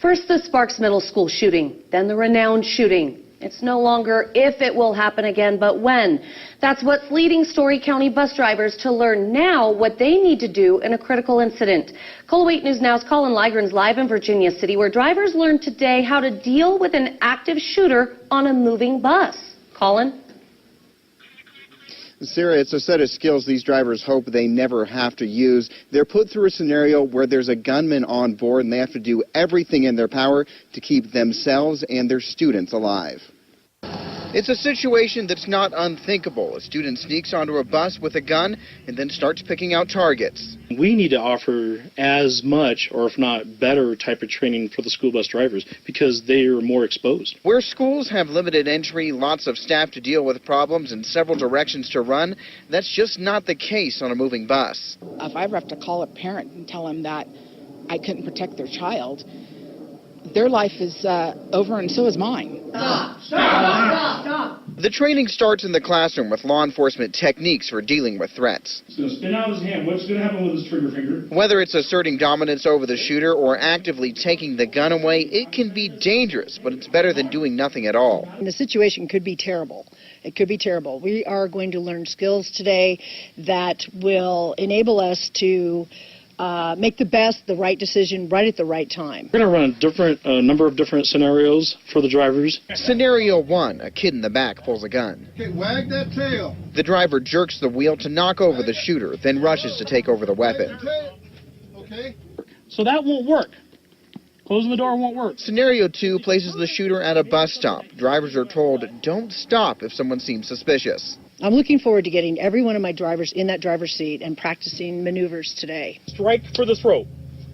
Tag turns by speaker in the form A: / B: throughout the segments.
A: First, the Sparks Middle School shooting, then the Renown shooting. It's no longer if it will happen again, but when. That's what's leading Story County bus drivers to learn now what they need to do in a critical incident. KOLO 8 News Now's Colin Ligren's live in Virginia City, where drivers learned today how to deal with an active shooter on a moving bus. Colin?
B: Sarah, it's a set of skills these drivers hope they never have to use. They're put through a scenario where there's a gunman on board and they have to do everything in their power to keep themselves and their students alive. It's a situation that's not unthinkable. A student sneaks onto a bus with a gun and then starts picking out targets.
C: We need to offer as much, or if not better, type of training for the school bus drivers because they are more exposed.
B: Where schools have limited entry, lots of staff to deal with problems, and several directions to run, that's just not the case on a moving bus.
D: If I ever have to call a parent and tell them that I couldn't protect their child, their life is over and so is mine.
B: Stop. The training starts in the classroom with law enforcement techniques for dealing with threats.
C: He's going to spin out his hand. What's going to happen with his trigger finger?
B: Whether it's asserting dominance over the shooter or actively taking the gun away, it can be dangerous, but it's better than doing nothing at all.
E: The situation could be terrible. It could be terrible. We are going to learn skills today that will enable us to make the right decision right at the right time.
C: We're going to run a number of different scenarios for the drivers.
B: Scenario 1, a kid in the back pulls a gun.
F: Okay, wag that tail.
B: The driver jerks the wheel to knock over the shooter, then rushes to take over the weapon.
F: Okay.
C: So that won't work. Closing the door won't work.
B: Scenario 2 places the shooter at a bus stop. Drivers are told, don't stop if someone seems suspicious.
E: I'm looking forward to getting every one of my drivers in that driver's seat and practicing maneuvers today.
C: Strike for the throat.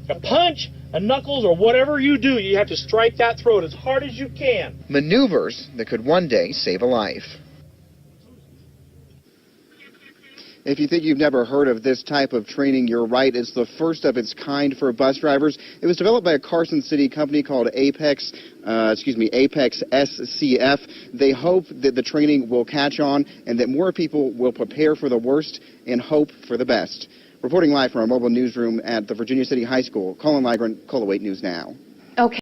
C: A punch, a knuckles, or whatever you do, you have to strike that throat as hard as you can.
B: Maneuvers that could one day save a life. If you think you've never heard of this type of training, you're right. It's the first of its kind for bus drivers. It was developed by a Carson City company called Apex SCF. They hope that the training will catch on and that more people will prepare for the worst and hope for the best. Reporting live from our mobile newsroom at the Virginia City High School, Colin Ligren, KOLO 8 News Now.